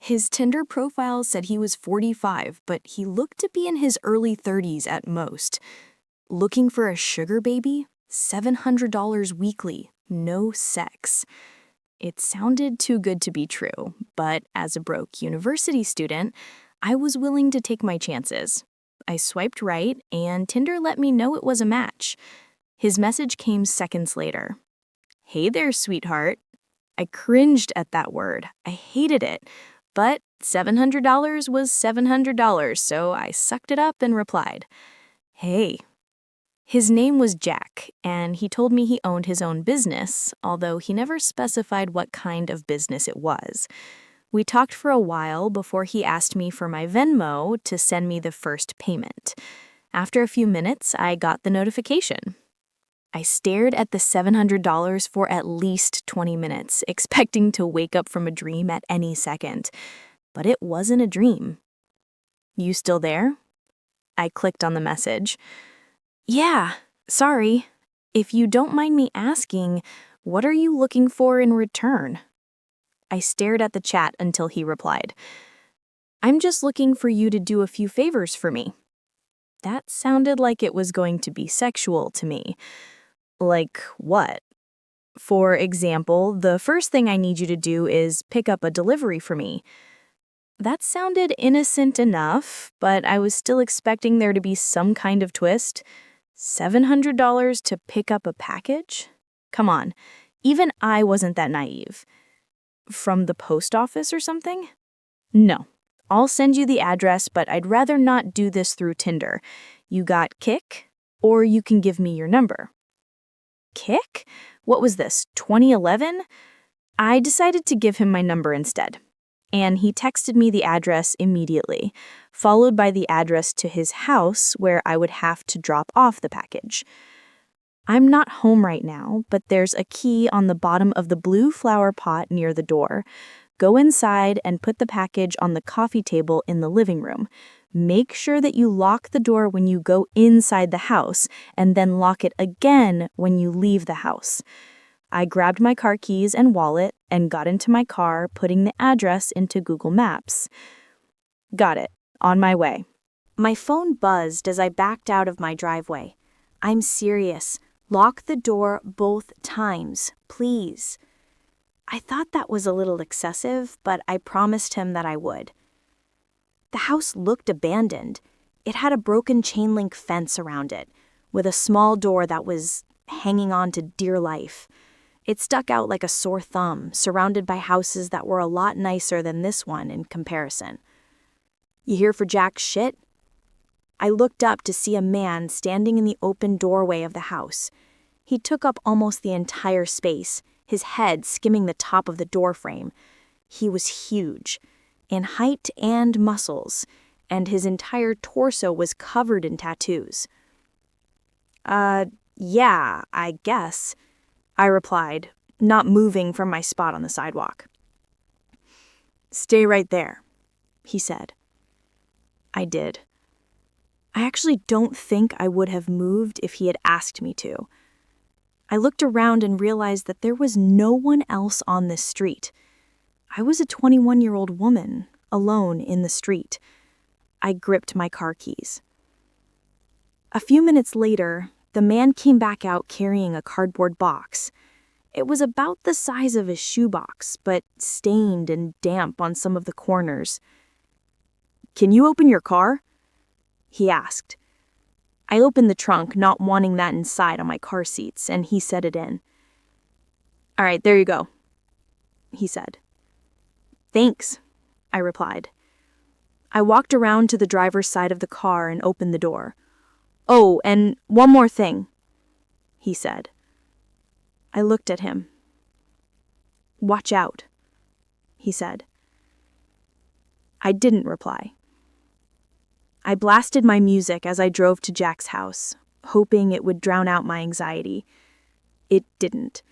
His Tinder profile said he was 45, but he looked to be in his early 30s at most. Looking for a sugar baby? $700 weekly, no sex. It sounded too good to be true, but as a broke university student, I was willing to take my chances. I swiped right, and Tinder let me know it was a match. His message came seconds later. "Hey there, sweetheart." I cringed at that word. I hated it. But $700 was $700, so I sucked it up and replied, "Hey." His name was Jack, and he told me he owned his own business, although he never specified what kind of business it was. We talked for a while before he asked me for my Venmo to send me the first payment. After a few minutes, I got the notification. I stared at the $700 for at least 20 minutes, expecting to wake up from a dream at any second. But it wasn't a dream. "You still there?" I clicked on the message. "Yeah, sorry. If you don't mind me asking, what are you looking for in return?" I stared at the chat until he replied, "I'm just looking for you to do a few favors for me." That sounded like it was going to be sexual to me. Like what? "For example, the first thing I need you to do is pick up a delivery for me." That sounded innocent enough, but I was still expecting there to be some kind of twist. $700 to pick up a package? Come on, even I wasn't that naive. From the post office or something? "No. I'll send you the address, but I'd rather not do this through Tinder. You got Kik? Or you can give me your number." Kik? What was this, 2011? I decided to give him my number instead. And he texted me the address immediately, followed by the address to his house where I would have to drop off the package. I'm not home right now, but there's a key on the bottom of the blue flower pot near the door. Go inside and put the package on the coffee table in the living room. Make sure that you lock the door when you go inside the house, and then lock it again when you leave the house. I grabbed my car keys and wallet and got into my car, putting the address into Google Maps. Got it. On my way. My phone buzzed as I backed out of my driveway. "I'm serious. Lock the door both times, please." I thought that was a little excessive, but I promised him that I would. The house looked abandoned. It had a broken chain-link fence around it, with a small door that was hanging on to dear life. It stuck out like a sore thumb, surrounded by houses that were a lot nicer than this one in comparison. "You here for Jack's shit?" I looked up to see a man standing in the open doorway of the house. He took up almost the entire space, his head skimming the top of the doorframe. He was huge, in height and muscles, and his entire torso was covered in tattoos. Yeah, I guess," I replied, not moving from my spot on the sidewalk. "Stay right there," he said. I did. I actually don't think I would have moved if he had asked me to. I looked around and realized that there was no one else on this street. I was a 21-year-old woman, alone in the street. I gripped my car keys. A few minutes later, the man came back out carrying a cardboard box. It was about the size of a shoebox, but stained and damp on some of the corners. "Can you open your car?" he asked. I opened the trunk, not wanting that inside on my car seats, and he set it in. "All right, there you go," he said. "Thanks," I replied. I walked around to the driver's side of the car and opened the door. "Oh, and one more thing," he said. I looked at him. "Watch out," he said. I didn't reply. I blasted my music as I drove to Jack's house, hoping it would drown out my anxiety. It didn't.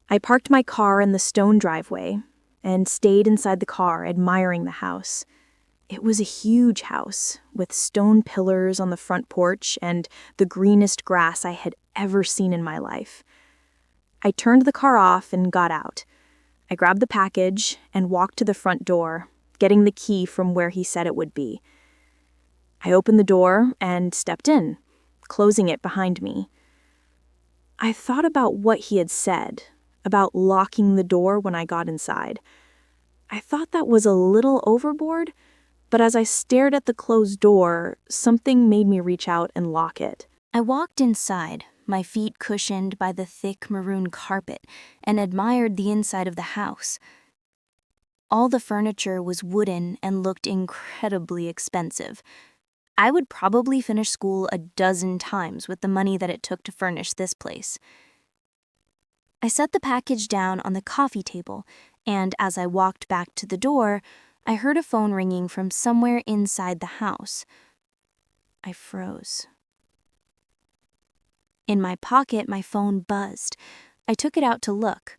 I parked my car in the stone driveway and stayed inside the car admiring the house. It was a huge house with stone pillars on the front porch and the greenest grass I had ever seen in my life. I turned the car off and got out. I grabbed the package and walked to the front door, getting the key from where he said it would be. I opened the door and stepped in, closing it behind me. I thought about what he had said, about locking the door when I got inside. I thought that was a little overboard, but as I stared at the closed door, something made me reach out and lock it. I walked inside, my feet cushioned by the thick maroon carpet, and admired the inside of the house. All the furniture was wooden and looked incredibly expensive. I would probably finish school a dozen times with the money that it took to furnish this place. I set the package down on the coffee table, and as I walked back to the door, I heard a phone ringing from somewhere inside the house. I froze. In my pocket, my phone buzzed. I took it out to look.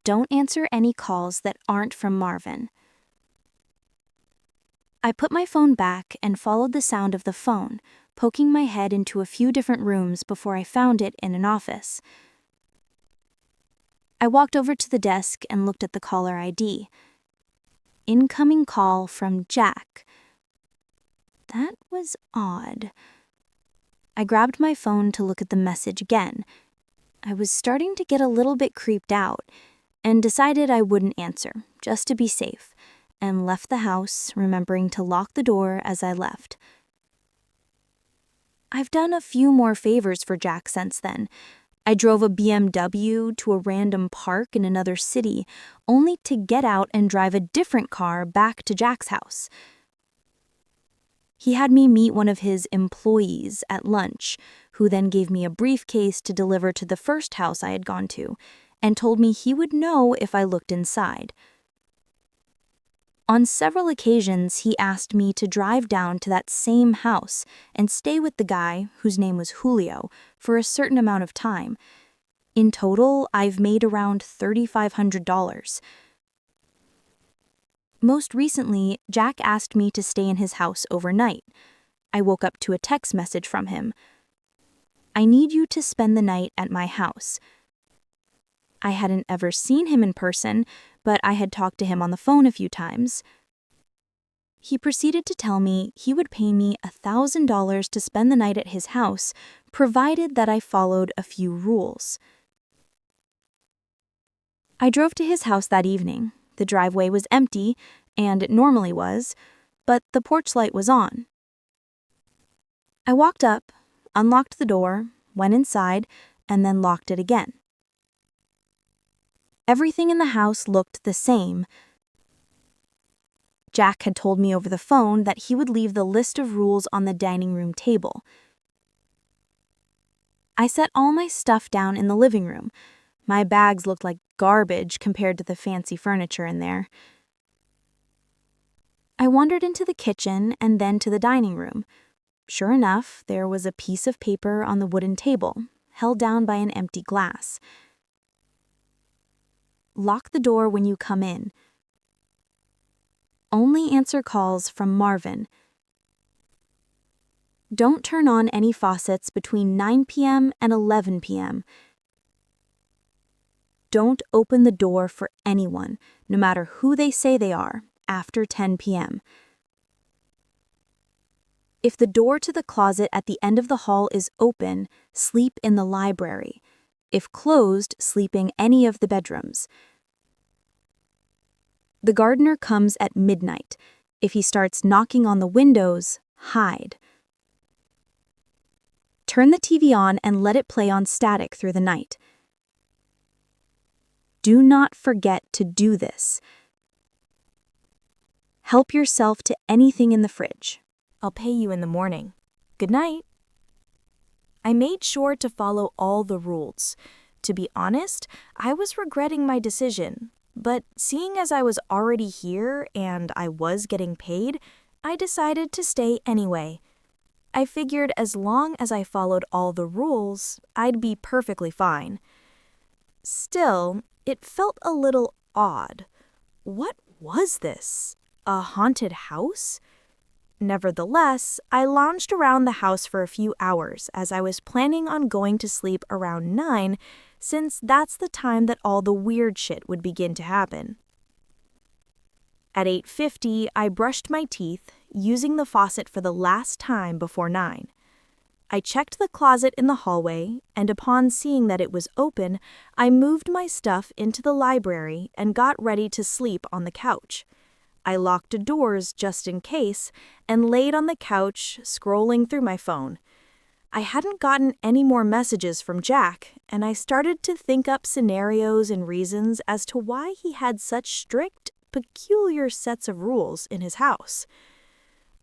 Don't answer any calls that aren't from Marvin. I put my phone back and followed the sound of the phone, poking my head into a few different rooms before I found it in an office. I walked over to the desk and looked at the caller ID. Incoming call from Jack. That was odd. I grabbed my phone to look at the message again. I was starting to get a little bit creeped out and decided I wouldn't answer, just to be safe, and left the house, remembering to lock the door as I left. I've done a few more favors for Jack since then. I drove a BMW to a random park in another city, only to get out and drive a different car back to Jack's house. He had me meet one of his employees at lunch, who then gave me a briefcase to deliver to the first house I had gone to, and told me he would know if I looked inside. On several occasions, he asked me to drive down to that same house and stay with the guy, whose name was Julio, for a certain amount of time. In total, I've made around $3,500. Most recently, Jack asked me to stay in his house overnight. I woke up to a text message from him. I need you to spend the night at my house. I hadn't ever seen him in person, but I had talked to him on the phone a few times. He proceeded to tell me he would pay me $1,000 to spend the night at his house, provided that I followed a few rules. I drove to his house that evening. The driveway was empty, and it normally was, but the porch light was on. I walked up, unlocked the door, went inside, and then locked it again. Everything in the house looked the same. Jack had told me over the phone that he would leave the list of rules on the dining room table. I set all my stuff down in the living room. My bags looked like garbage compared to the fancy furniture in there. I wandered into the kitchen and then to the dining room. Sure enough, there was a piece of paper on the wooden table, held down by an empty glass. Lock the door when you come in. Only answer calls from Marvin. Don't turn on any faucets between 9 p.m. and 11 p.m. Don't open the door for anyone, no matter who they say they are, after 10 p.m. If the door to the closet at the end of the hall is open, sleep in the library. If closed, sleep in any of the bedrooms. The gardener comes at midnight. If he starts knocking on the windows, hide. Turn the TV on and let it play on static through the night. Do not forget to do this. Help yourself to anything in the fridge. I'll pay you in the morning. Good night. I made sure to follow all the rules. To be honest, I was regretting my decision, but seeing as I was already here and I was getting paid, I decided to stay anyway. I figured as long as I followed all the rules, I'd be perfectly fine. Still, it felt a little odd. What was this? A haunted house? Nevertheless, I lounged around the house for a few hours as I was planning on going to sleep around 9, since that's the time that all the weird shit would begin to happen. At 8:50, I brushed my teeth, using the faucet for the last time before 9. I checked the closet in the hallway, and upon seeing that it was open, I moved my stuff into the library and got ready to sleep on the couch. I locked the doors just in case and laid on the couch, scrolling through my phone. I hadn't gotten any more messages from Jack, and I started to think up scenarios and reasons as to why he had such strict, peculiar sets of rules in his house.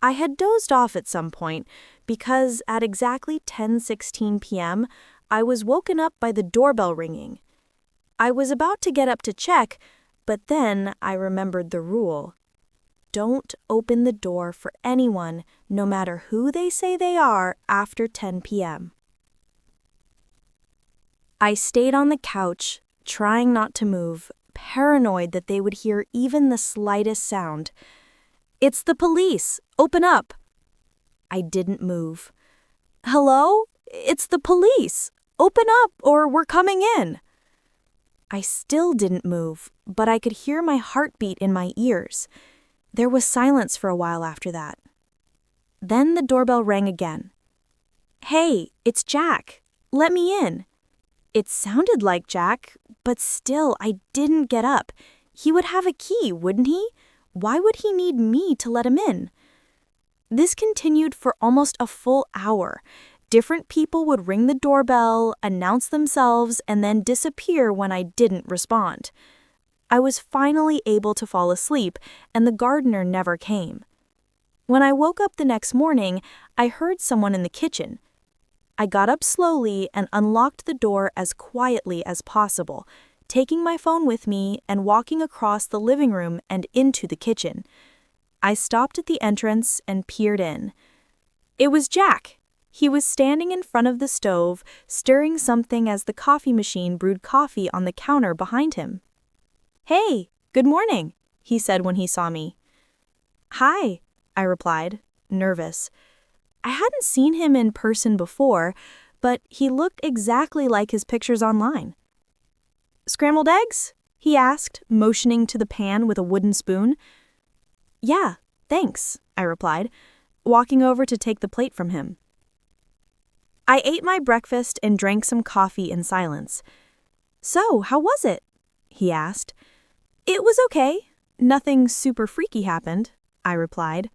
I had dozed off at some point because at exactly 10:16 p.m., I was woken up by the doorbell ringing. I was about to get up to check, but then I remembered the rule. Don't open the door for anyone, no matter who they say they are, after 10 p.m. I stayed on the couch, trying not to move, paranoid that they would hear even the slightest sound. "It's the police! Open up!" I didn't move. "Hello? It's the police! Open up or we're coming in!" I still didn't move, but I could hear my heartbeat in my ears. There was silence for a while after that. Then the doorbell rang again. "Hey, it's Jack. Let me in." It sounded like Jack, but still I didn't get up. He would have a key, wouldn't he? Why would he need me to let him in? This continued for almost a full hour. Different people would ring the doorbell, announce themselves, and then disappear when I didn't respond. I was finally able to fall asleep, and the gardener never came. When I woke up the next morning, I heard someone in the kitchen. I got up slowly and unlocked the door as quietly as possible, taking my phone with me and walking across the living room and into the kitchen. I stopped at the entrance and peered in. It was Jack. He was standing in front of the stove, stirring something as the coffee machine brewed coffee on the counter behind him. "Hey, good morning," he said when he saw me. "Hi," I replied, nervous. I hadn't seen him in person before, but he looked exactly like his pictures online. "Scrambled eggs?" he asked, motioning to the pan with a wooden spoon. "Yeah, thanks," I replied, walking over to take the plate from him. I ate my breakfast and drank some coffee in silence. "So, how was it?" he asked. "It was okay. Nothing super freaky happened," I replied.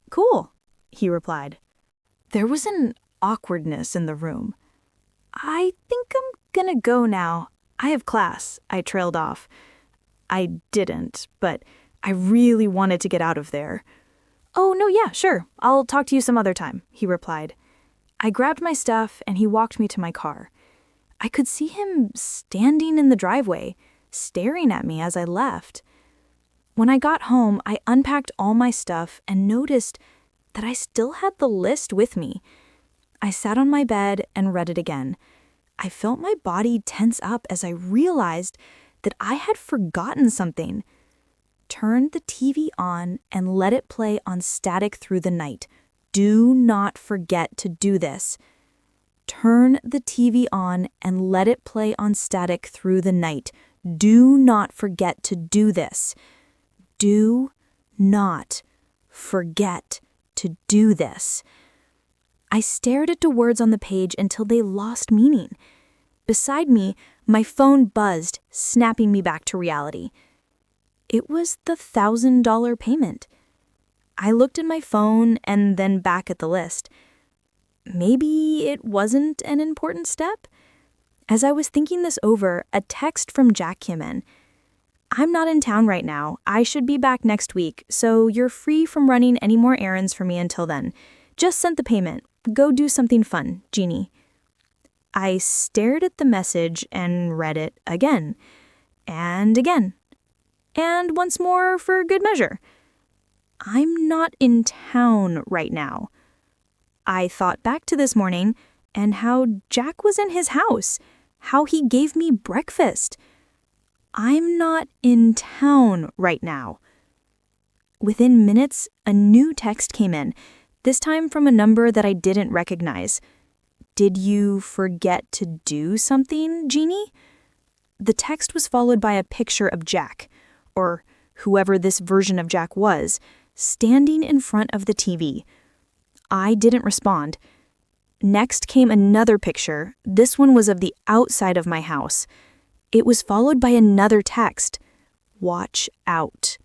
"Cool," he replied. There was an awkwardness in the room. "I think I'm gonna go now. I have class," I trailed off. I didn't, but I really wanted to get out of there. "Oh, no, yeah, sure. I'll talk to you some other time," he replied. I grabbed my stuff and he walked me to my car. I could see him standing in the driveway, staring at me as I left. When I got home, I unpacked all my stuff and noticed that I still had the list with me. I sat on my bed and read it again. I felt my body tense up as I realized that I had forgotten something. Turn the TV on and let it play on static through the night. Do not forget to do this. Turn the TV on and let it play on static through the night. Do not forget to do this. Do not forget to do this. I stared at the words on the page until they lost meaning. Beside me, my phone buzzed, snapping me back to reality. It was the $1,000 payment. I looked at my phone and then back at the list. Maybe it wasn't an important step? As I was thinking this over, a text from Jack came in. "I'm not in town right now. I should be back next week, so you're free from running any more errands for me until then. Just sent the payment. Go do something fun, Jeannie." I stared at the message and read it again, and again, and once more for good measure. I'm not in town right now. I thought back to this morning and how Jack was in his house, how he gave me breakfast. I'm not in town right now. Within minutes, a new text came in, this time from a number that I didn't recognize. Did you forget to do something, Jeannie? The text was followed by a picture of Jack, or whoever this version of Jack was, standing in front of the TV. I didn't respond. Next came another picture. This one was of the outside of my house. It was followed by another text. Watch out.